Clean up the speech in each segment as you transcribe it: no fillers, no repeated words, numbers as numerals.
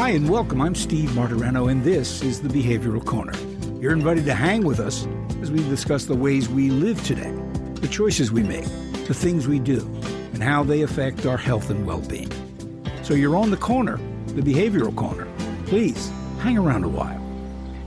Hi and welcome. I'm Steve Martirano, and this is the Behavioral Corner. You're invited to hang with us as we discuss the ways we live today, the choices we make, the things we do, and how they affect our health and well-being. So you're on the corner, the Behavioral Corner. Please hang around a while.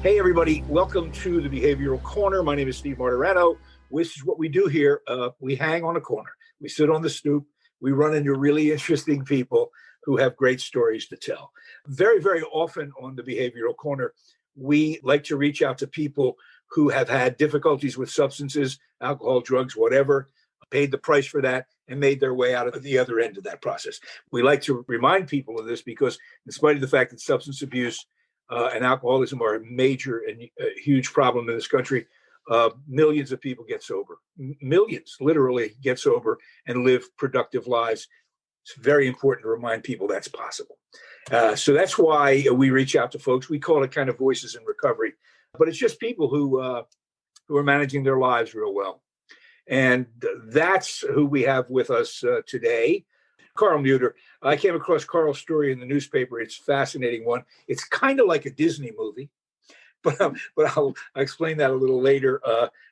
Hey, everybody. Welcome to the Behavioral Corner. My name is Steve Martirano. This is what we do here. We hang on a corner. We sit on the stoop. We run into really interesting people who have great stories to tell. Very, very often on the Behavioral Corner, we like to reach out to people who have had difficulties with substances, alcohol, drugs, whatever, paid the price for that, and made their way out of the other end of that process. We like to remind people of this because in spite of the fact that substance abuse and alcoholism are a major and huge problem in this country, millions of people get sober. Millions literally get sober and live productive lives. It's very important to remind people that's possible. So that's why we reach out to folks. We call it kind of voices in recovery, but it's just people who are managing their lives real well. And that's who we have with us today, Karl Muehter. I came across Karl's story in the newspaper. It's a fascinating one. It's kind of like a Disney movie, but I'll explain that a little later.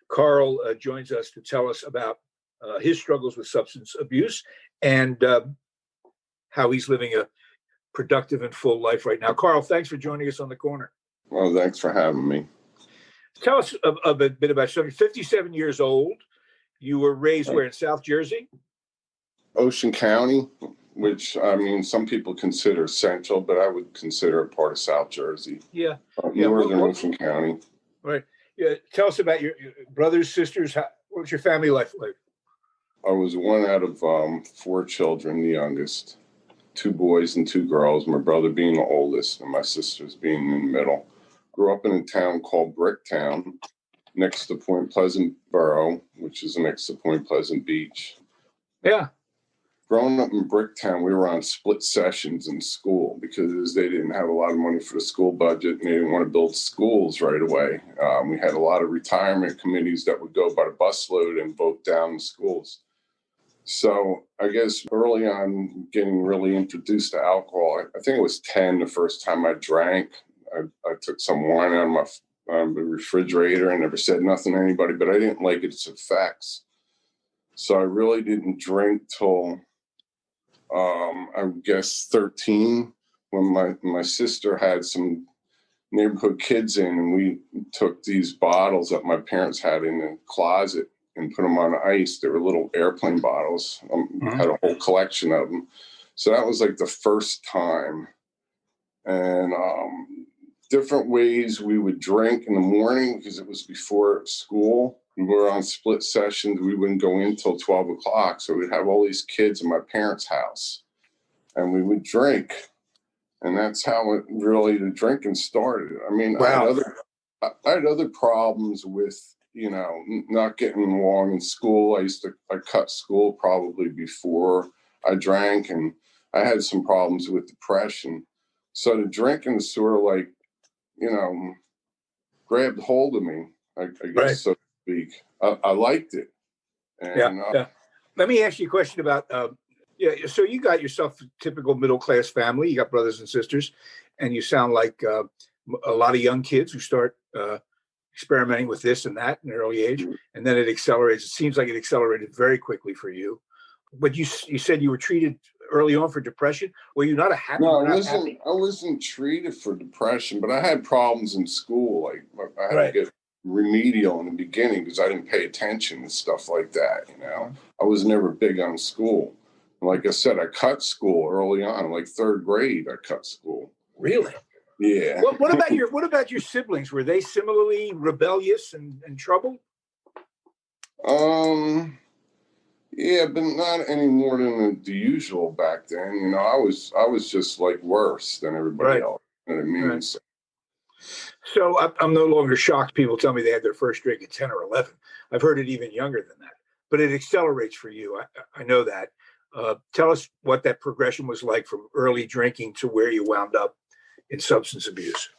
Karl joins us to tell us about his struggles with substance abuse and how he's living a productive and full life right now. Karl, thanks for joining us on the corner. Well, thanks for having me. Tell us a bit about yourself. You're 57 years old. You were raised where, in South Jersey? Ocean County, which, I mean, some people consider central, but I would consider it part of South Jersey. Yeah. Northern Ocean County. Right. Yeah. Tell us about your brothers, sisters. What was your family life like? I was one out of 4 children, the youngest. 2 boys and 2 girls, my brother being the oldest and my sisters being in the middle. Grew up in a town called Bricktown, next to Point Pleasant Borough, which is next to Point Pleasant Beach. Yeah. Growing up in Bricktown, we were on split sessions in school because they didn't have a lot of money for the school budget and they didn't want to build schools right away. We had a lot of retirement committees that would go by the busload and vote down the schools. So I guess early on, getting really introduced to alcohol, I think it was 10 the first time I drank. I took some wine out of the refrigerator and never said nothing to anybody, but I didn't like its effects. So I really didn't drink till, I guess, 13, when my sister had some neighborhood kids in, and we took these bottles that my parents had in the closet and put them on ice. They were little airplane bottles. Had a whole collection of them. So that was like the first time. And different ways we would drink in the morning because it was before school. We were on split sessions. We wouldn't go in till 12 o'clock. So we'd have all these kids in my parents' house and we would drink. And that's how the drinking started. I mean, wow. I had other problems with, not getting along in school. I cut school probably before I drank, and I had some problems with depression. So the drinking sort of like, grabbed hold of me, I guess, right, so to speak. I liked it. And, yeah. Let me ask you a question about, so you got yourself a typical middle-class family. You got brothers and sisters, and you sound like a lot of young kids who start experimenting with this and that in an early age, and then it accelerates. It seems like it accelerated very quickly for you. But you said you were treated early on for depression. Were you not happy? No, I wasn't treated for depression, but I had problems in school. Like I had to get remedial in the beginning because I didn't pay attention and stuff like that. I was never big on school. Like I said, I cut school early on, like 3rd grade. I cut school. Really? Yeah. What about your siblings? Were they similarly rebellious and troubled? Yeah, but not any more than the usual back then. I was just like worse than everybody else. You know what I mean? Right. So I'm no longer shocked. People tell me they had their first drink at 10 or 11. I've heard it even younger than that. But it accelerates for you. I know that. Tell us what that progression was like from early drinking to where you wound up in substance abuse.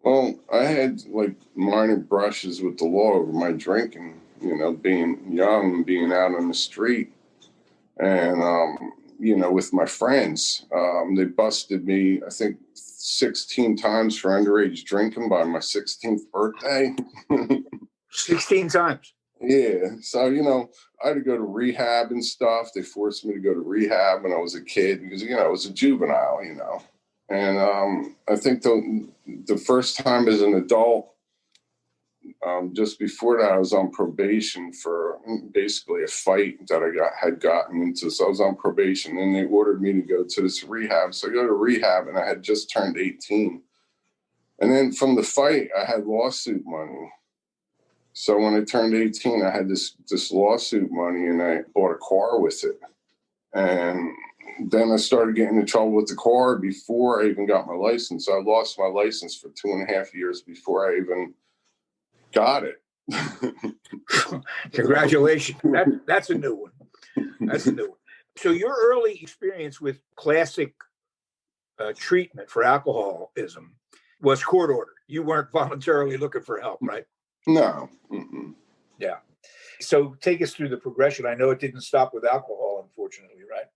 Well, I had like minor brushes with the law over my drinking, being young and being out on the street. And with my friends. They busted me, I think, 16 times for underage drinking by my 16th birthday. 16 times. Yeah. So, I had to go to rehab and stuff. They forced me to go to rehab when I was a kid because, I was a juvenile, And I think the first time as an adult, just before that, I was on probation for basically a fight that I had gotten into. So I was on probation, and they ordered me to go to this rehab. So I go to rehab, and I had just turned 18. And then from the fight, I had lawsuit money. So when I turned 18, I had this lawsuit money, and I bought a car with it. And then I started getting in trouble with the car before I even got my license. So I lost my license for 2.5 years before I even got it. Congratulations. That's a new one. That's a new one. So your early experience with classic treatment for alcoholism was court ordered. You weren't voluntarily looking for help, right? No. Mm-mm. Yeah. So take us through the progression. I know it didn't stop with alcohol, unfortunately, right?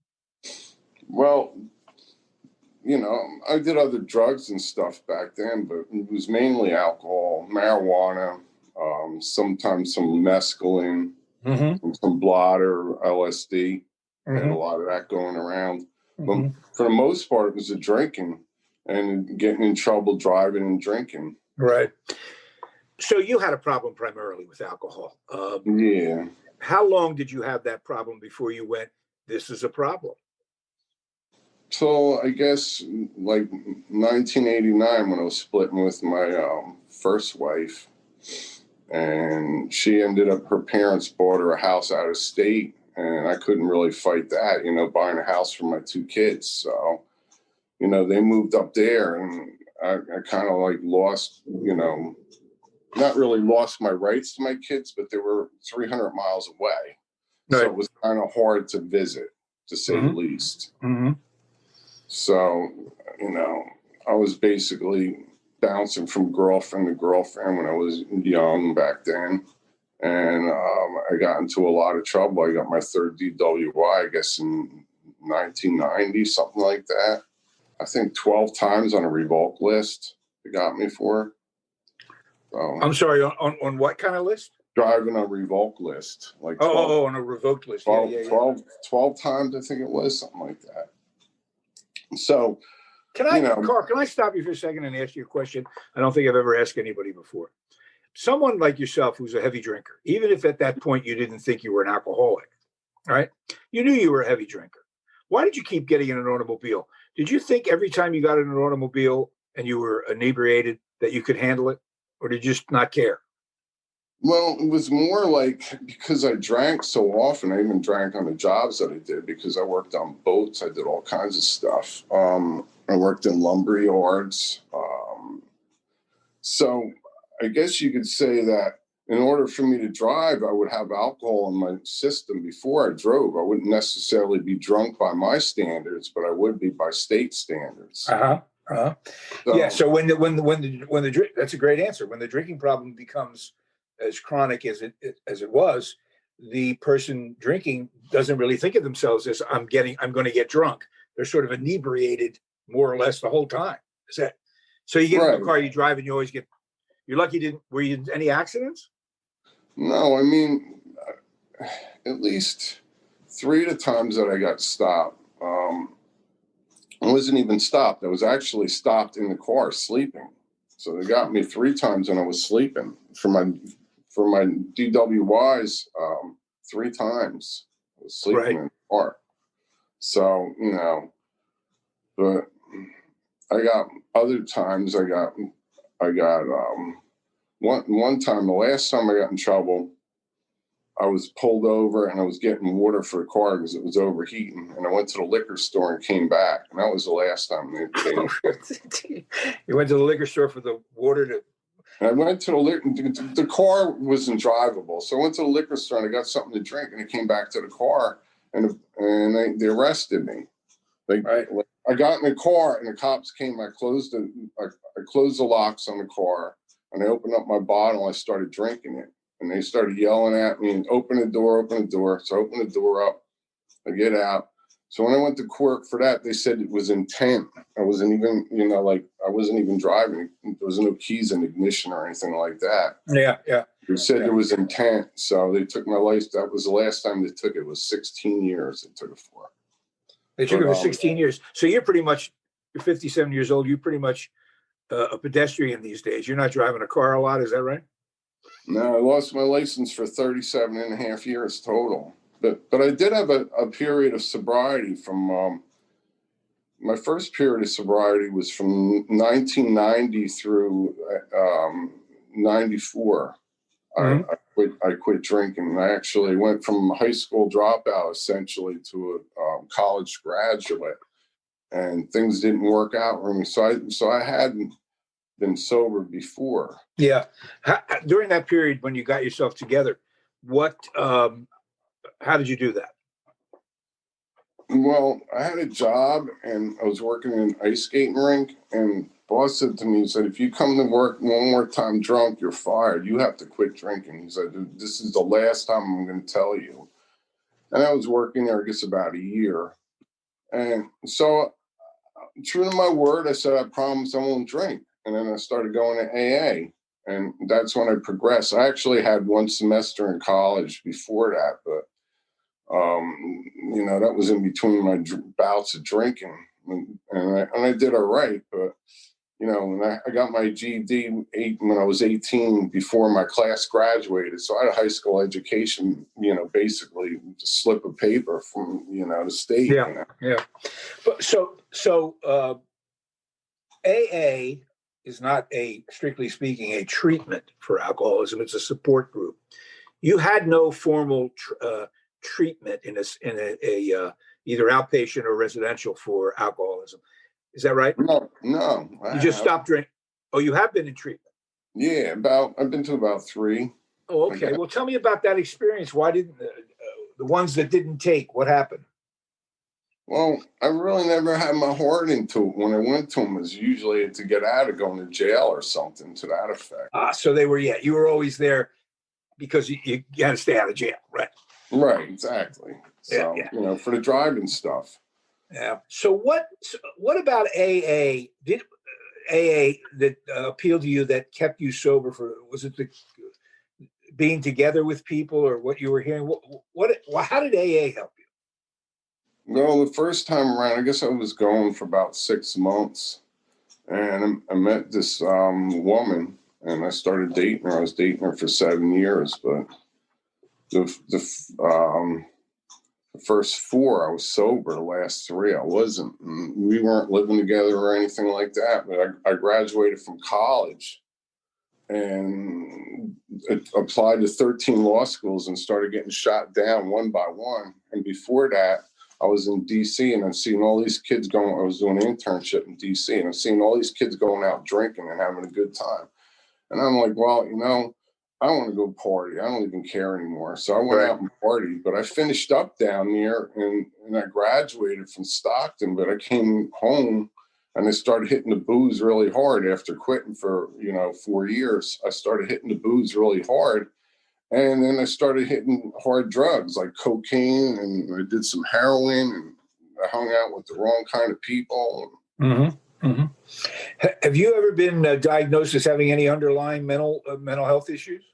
Well, I did other drugs and stuff back then, but it was mainly alcohol, marijuana, sometimes some mescaline, and some blotter, LSD, and a lot of that going around. But for the most part, it was the drinking and getting in trouble driving and drinking. Right. So you had a problem primarily with alcohol. Yeah. How long did you have that problem before you went, this is a problem? So I guess like 1989 when I was splitting with my first wife, and she ended up, her parents bought her a house out of state, and I couldn't really fight that, buying a house for my 2 kids. So, they moved up there, and I kind of like lost, not really lost my rights to my kids, but they were 300 miles away. Right. So it was kind of hard to visit, to say the least. So, I was basically bouncing from girlfriend to girlfriend when I was young back then. And I got into a lot of trouble. I got my 3rd DWI, I guess, in 1990, something like that. I think 12 times on a revoke list they got me for. So, I'm sorry, on what kind of list? Driving a revoke list. Like 12, on a revoked list. 12 times, I think it was, something like that. So, Carl, can I stop you for a second and ask you a question? I don't think I've ever asked anybody before. Someone like yourself who's a heavy drinker, even if at that point you didn't think you were an alcoholic, right? You knew you were a heavy drinker. Why did you keep getting in an automobile? Did you think every time you got in an automobile and you were inebriated that you could handle it? Or did you just not care? Well, it was more like because I drank so often. I even drank on the jobs that I did because I worked on boats. I did all kinds of stuff. I worked in lumber yards. So I guess you could say that in order for me to drive, I would have alcohol in my system before I drove. I wouldn't necessarily be drunk by my standards, but I would be by state standards. So, yeah. So when the drink, that's a great answer. When the drinking problem becomes as chronic as it was, the person drinking doesn't really think of themselves as I'm going to get drunk. They're sort of inebriated more or less the whole time. Is that so? You get in the car, you drive, and you always get. You're lucky. Were you in any accidents? No, I mean, at least 3 of the times that I got stopped. I wasn't even stopped. I was actually stopped in the car sleeping. So they got me 3 times when I was sleeping for my DWIs. 3 times I was sleeping in the car. So but I got other times. I got one time. The last time I got in trouble, I was pulled over and I was getting water for the car because it was overheating. And I went to the liquor store and came back. And that was the last time they You went to the liquor store for the water to. And I went to the car wasn't drivable. So I went to the liquor store and I got something to drink and I came back to the car and they arrested me. I got in the car and the cops came. I closed the locks on the car and I opened up my bottle and I started drinking it. And they started yelling at me and open the door. So I open the door up, I get out. So when I went to court for that, they said it was intent. I wasn't even, I wasn't even driving. There was no keys in ignition or anything like that. Yeah, yeah. They said there was intent. So they took my license. That was the last time they took it. It was 16 years they took it for. They took it for 16 years. So you're 57 years old. You're pretty much a pedestrian these days. You're not driving a car a lot. Is that right? No, I lost my license for 37 and a half years total. But I did have a period of sobriety from my first period of sobriety was from 1990 through 94. Mm-hmm. I quit drinking. I actually went from high school dropout essentially to a college graduate, and things didn't work out for me. So I hadn't been sober before. Yeah. During that period when you got yourself together, how did you do that? Well, I had a job and I was working in an ice skating rink, and boss said to me, he said, if you come to work one more time drunk, you're fired. You have to quit drinking. He said, this is the last time I'm going to tell you. And I was working there, I guess, about a year. And so, true to my word, I said, I promise I won't drink. And then I started going to AA. And that's when I progressed. I actually had one semester in college before that, but that was in between my bouts of drinking, and I did all right. But when I got my GED when I was 18, before my class graduated, so I had a high school education. Basically just a slip of paper from the state. Yeah, yeah. But so AA is not strictly speaking a treatment for alcoholism. It's a support group. You had no formal treatment in a either outpatient or residential for alcoholism. Is that right? No. You just stopped drinking. Oh, you have been in treatment? Yeah, I've been to about 3. Oh, okay. Well, tell me about that experience. Why didn't the ones that didn't take? What happened? Well, I really never had my heart into it. When I went to them, it was usually to get out of going to jail or something to that effect. So you were always there because you had to stay out of jail, right? Right, exactly. So, yeah. For the driving stuff. Yeah. So what about AA? Did AA that appealed to you that kept you sober was it the being together with people or what you were hearing? How did AA help you? Well, the first time around, I guess I was going for about 6 months, and I met this woman, and I started dating her. I was dating her for 7 years, but the first 4 I was sober. The last 3 I wasn't. We weren't living together or anything like that. But I graduated from college and applied to 13 law schools and started getting shot down one by one. And before that, I was in D.C. and I'm seeing all these kids going. I was doing an internship in D.C. and I'm seeing all these kids going out drinking and having a good time. And I'm like, well, I don't want to go party. I don't even care anymore. So I went out and partied, but I finished up down there and I graduated from Stockton, but I came home and I started hitting the booze really hard after quitting for, 4 years. I started hitting the booze really hard. And then I started hitting hard drugs like cocaine, and I did some heroin, and I hung out with the wrong kind of people. Mm-hmm. Mm-hmm. Have you ever been diagnosed as having any underlying mental health issues?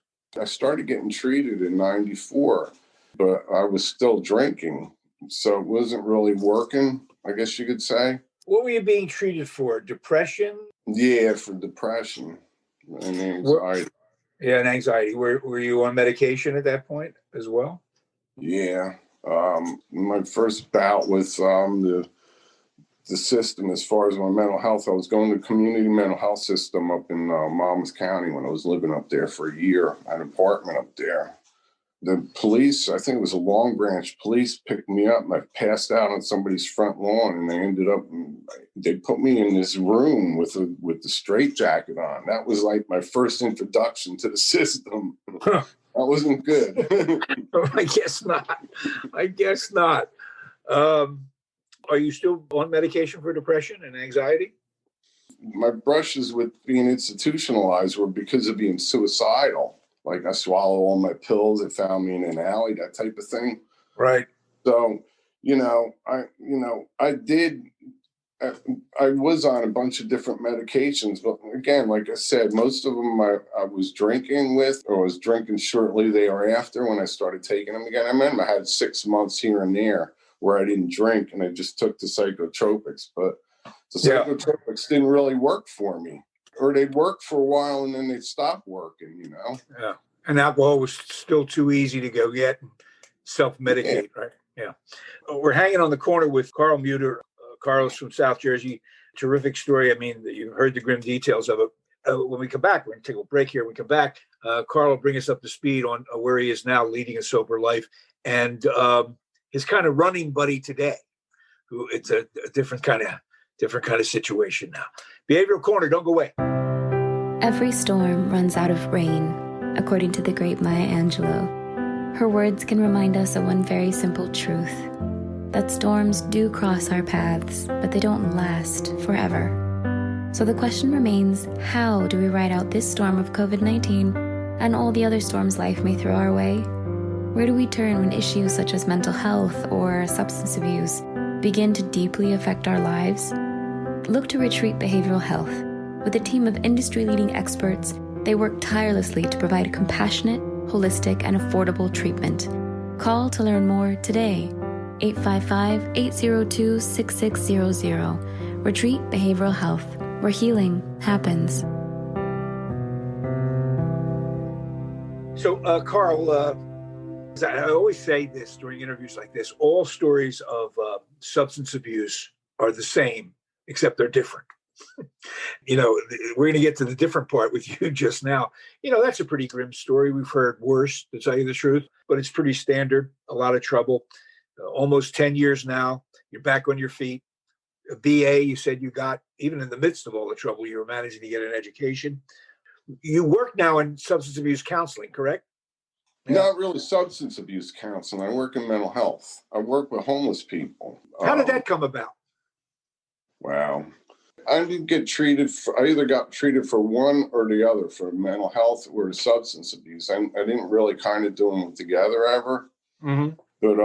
I started getting treated in 94, but I was still drinking. So it wasn't really working, I guess you could say. What were you being treated for? Depression? Yeah, for depression and anxiety. And anxiety. Were you on medication at that point as well? Yeah. My first bout with the system as far as my mental health, I was going to the community mental health system up in Monmouth County when I was living up there for a year, an apartment up there. The police, I think it was a Long Branch police, picked me up and I passed out on somebody's front lawn, and they put me in this room with the straitjacket on. That was like my first introduction to the system. Huh. That wasn't good. I guess not. Are you still on medication for depression and anxiety? My brushes with being institutionalized were because of being suicidal. Like I swallow all my pills. They found me in an alley, that type of thing. Right. So, I did. I was on a bunch of different medications, but again, like I said, most of them I was drinking with, or was drinking shortly thereafter when I started taking them again. I remember I had 6 months here and there where I didn't drink and I just took the psychotropics, but the psychotropics didn't really work for me, or they'd work for a while and then they'd stop working. Yeah. And alcohol was still too easy to go get and self-medicate, right? Yeah. We're hanging on the corner with Karl Muehter. Carlos from South Jersey. Terrific story. I mean, you heard the grim details of it. When we come back, we're going to take a break here. When we come back, Karl will bring us up to speed on where he is now leading a sober life and his kind of running buddy today, who it's a different kind of situation now. Behavioral Corner, don't go away. Every storm runs out of rain, according to the great Maya Angelou. Her words can remind us of one very simple truth: that storms do cross our paths, but they don't last forever. So the question remains, how do we ride out this storm of COVID-19 and all the other storms life may throw our way? Where do we turn when issues such as mental health or substance abuse begin to deeply affect our lives? Look to Retreat Behavioral Health. With a team of industry-leading experts, they work tirelessly to provide compassionate, holistic, and affordable treatment. Call to learn more today. 855-802-6600. Retreat Behavioral Health, where healing happens. So, Karl, I always say this during interviews like this: all stories of substance abuse are the same, except they're different. We're going to get to the different part with you just now. That's a pretty grim story. We've heard worse, to tell you the truth, but it's pretty standard. A lot of trouble. Almost 10 years now, you're back on your feet. A BA, you said you got, even in the midst of all the trouble, you were managing to get an education. You work now in substance abuse counseling, correct? Not really substance abuse counseling. I work in mental health. I work with homeless people. How did that come about? Wow. I didn't get treated I either got treated for one or the other, for mental health or substance abuse. I didn't really kind of do them together ever. Mm-hmm. But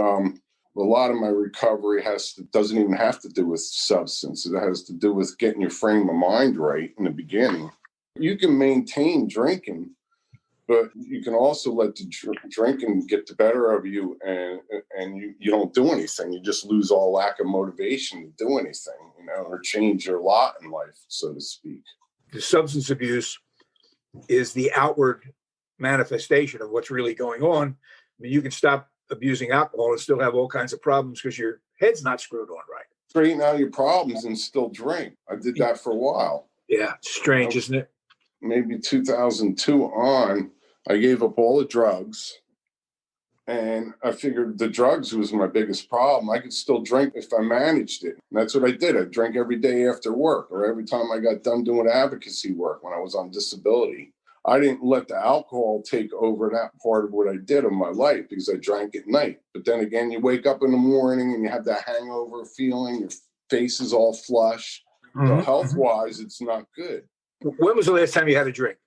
a lot of my recovery doesn't even have to do with substance. It has to do with getting your frame of mind right in the beginning. You can maintain drinking, but you can also let the drinking get the better of you, and you don't do anything. You just lose all lack of motivation to do anything, or change your lot in life, so to speak. The substance abuse is the outward manifestation of what's really going on. I mean, you can stop abusing alcohol and still have all kinds of problems because your head's not screwed on right. Straighten out your problems and still drink. I did that for a while. Yeah, it's strange, isn't it? Maybe 2002 on, I gave up all the drugs, and I figured the drugs was my biggest problem. I could still drink if I managed it. And that's what I did. I drank every day after work, or every time I got done doing advocacy work when I was on disability. I didn't let the alcohol take over that part of what I did in my life because I drank at night. But then again, you wake up in the morning and you have that hangover feeling, your face is all flush. Mm-hmm. So health-wise, it's not good. When was the last time you had a drink?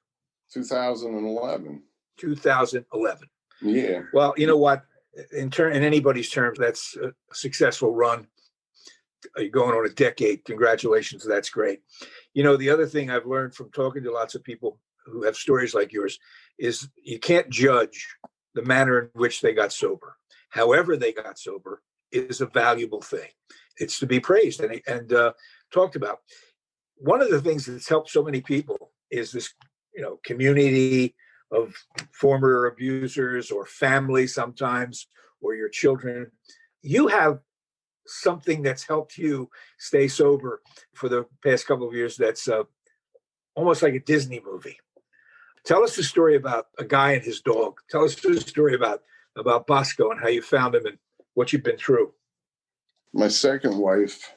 2011. 2011. Yeah. Well, you know what? In anybody's terms, that's a successful run. You're going on a decade. Congratulations. That's great. The other thing I've learned from talking to lots of people who have stories like yours is you can't judge the manner in which they got sober. However they got sober is a valuable thing. It's to be praised and talked about. One of the things that's helped so many people is this, community of former abusers or family sometimes, or your children. You have something that's helped you stay sober for the past couple of years that's almost like a Disney movie. Tell us the story about a guy and his dog. Tell us the story about Bosco and how you found him and what you've been through. My second wife,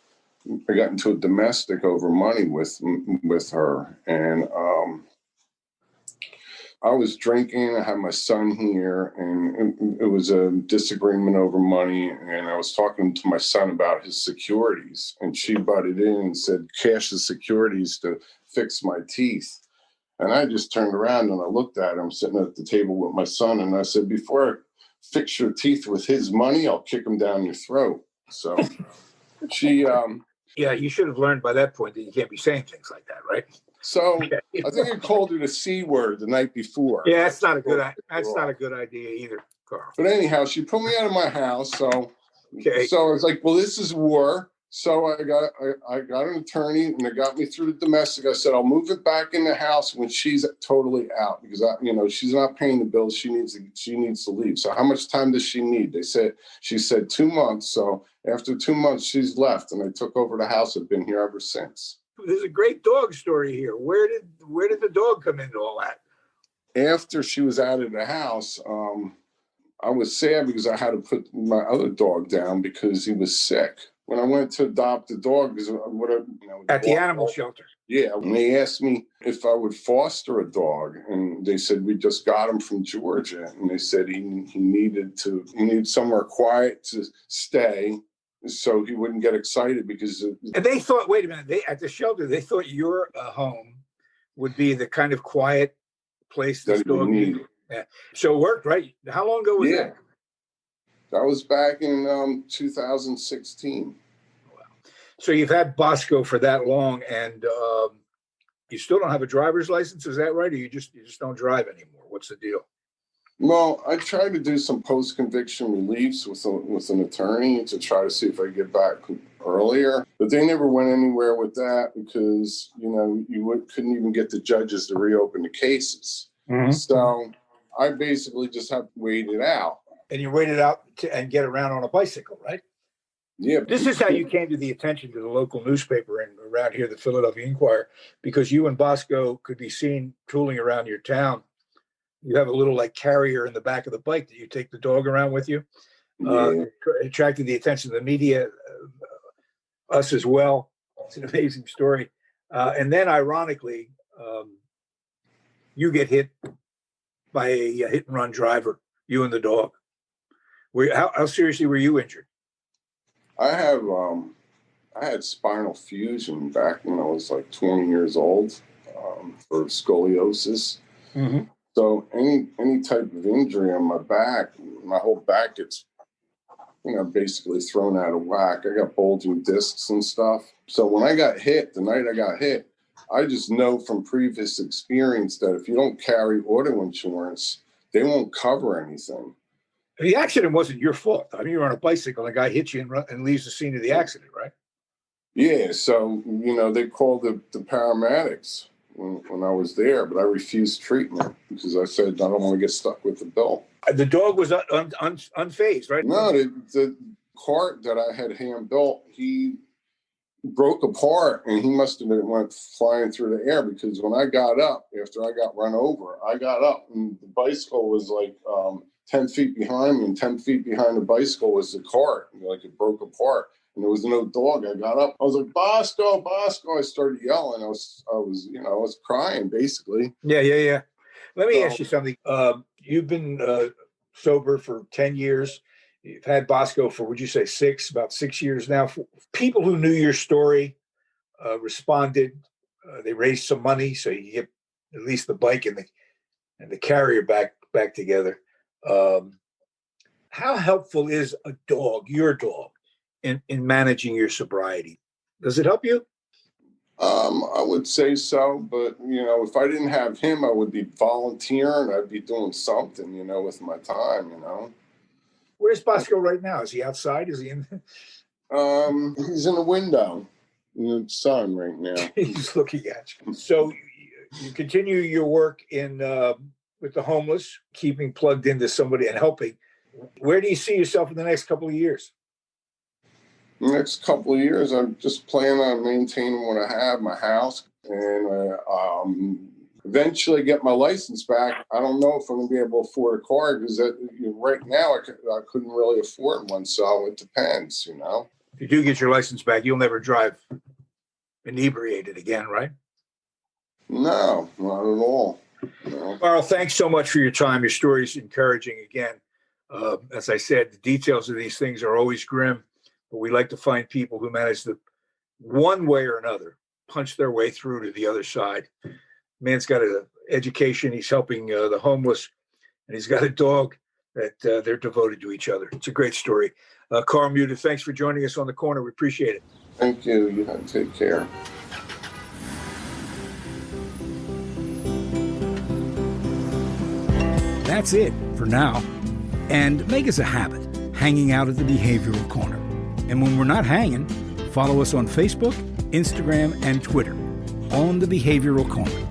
I got into a domestic over money with her, and I was drinking. I had my son here, and it was a disagreement over money. And I was talking to my son about his securities, and she butted in and said, "Cash the securities to fix my teeth." And I just turned around and I looked at him sitting at the table with my son, and I said, "Before I fix your teeth with his money, I'll kick him down your throat." So she, Yeah, you should have learned by that point that you can't be saying things like that, right? so I think I called her the C word the night before. Yeah, that's not a good idea either, Carl. But anyhow, she put me out of my house. So Okay. I was like, well, this is war. So I got an attorney, and it got me through the domestic. I said, I'll move it back in the house when she's totally out, because she's not paying the bills. She needs to leave. So how much time does she need? She said 2 months. So after 2 months, she's left, and I took over the house. I've been here ever since. There's a great dog story here. Where did the dog come into all that? After she was out of the house, I was sad because I had to put my other dog down because he was sick. When I went to adopt the dog, At the animal shelter. Yeah, and they asked me if I would foster a dog, and they said we just got him from Georgia, and they said he needed somewhere quiet to stay, so he wouldn't get excited because. And they thought, wait a minute, at the shelter, they thought your home would be the kind of quiet place this dog needed. Yeah. So it worked, right? How long ago was that? That was back in 2016. Wow. So you've had Bosco for that long, and you still don't have a driver's license, is that right? Or you just don't drive anymore? What's the deal? Well, I tried to do some post-conviction reliefs with an attorney to try to see if I could get back earlier, but they never went anywhere with that because couldn't even get the judges to reopen the cases. Mm-hmm. So I basically just have to wait it out. And you waited out and get around on a bicycle, right? Yeah. This is how you came to the attention to the local newspaper and around here, the Philadelphia Inquirer, because you and Bosco could be seen tooling around your town. You have a little carrier in the back of the bike that you take the dog around with you. It attracted the attention of the media, us as well. It's an amazing story. And then ironically, you get hit by a hit and run driver, you and the dog. How seriously were you injured? I had spinal fusion back when I was 20 years old for scoliosis. Mm-hmm. So any type of injury on my back, my whole back gets basically thrown out of whack. I got bulging discs and stuff. So when I got hit, the night I got hit, I just know from previous experience that if you don't carry auto insurance, they won't cover anything. The accident wasn't your fault. I mean, you were on a bicycle, and a guy hits you and leaves the scene of the accident, right? Yeah. So, they called the paramedics when I was there, but I refused treatment because I said, I don't want to get stuck with the bill. The dog was unfazed, right? No, the cart that I had hand built, he broke apart, and he must have went flying through the air because when I got up, after I got run over, I got up and the bicycle was 10 feet behind me, and 10 feet behind the bicycle was the cart. It broke apart, and there was no dog. I got up. I was like, Bosco, Bosco. I started yelling. I was crying basically. Yeah. Let me ask you something. You've been sober for 10 years. You've had Bosco for, would you say about 6 years now? People who knew your story responded. They raised some money so you get at least the bike and the carrier back together. How helpful is a dog, your dog, in managing your sobriety? Does it help you? I would say so, but if I didn't have him, I would be volunteering. I'd be doing something, with my time, Where's Bosco right now? Is he outside? Is he in? He's in the window in the sun right now. He's looking at you. So you continue your work with the homeless, keeping plugged into somebody and helping. Where do you see yourself in the next couple of years? The next couple of years, I'm just planning on maintaining what I have, my house, and eventually get my license back. I don't know if I'm going to be able to afford a car because right now I couldn't really afford one, so it depends, If you do get your license back, you'll never drive inebriated again, right? No, not at all. No. Karl, thanks so much for your time. Your story is encouraging again. As I said, the details of these things are always grim, but we like to find people who manage to, one way or another, punch their way through to the other side. Man's got an education. He's helping the homeless, and he's got a dog that they're devoted to each other. It's a great story. Karl Muehter, thanks for joining us on The Corner. We appreciate it. Thank you. You have to take care. That's it for now. And make us a habit, hanging out at the Behavioral Corner. And when we're not hanging, follow us on Facebook, Instagram, and Twitter on the Behavioral Corner.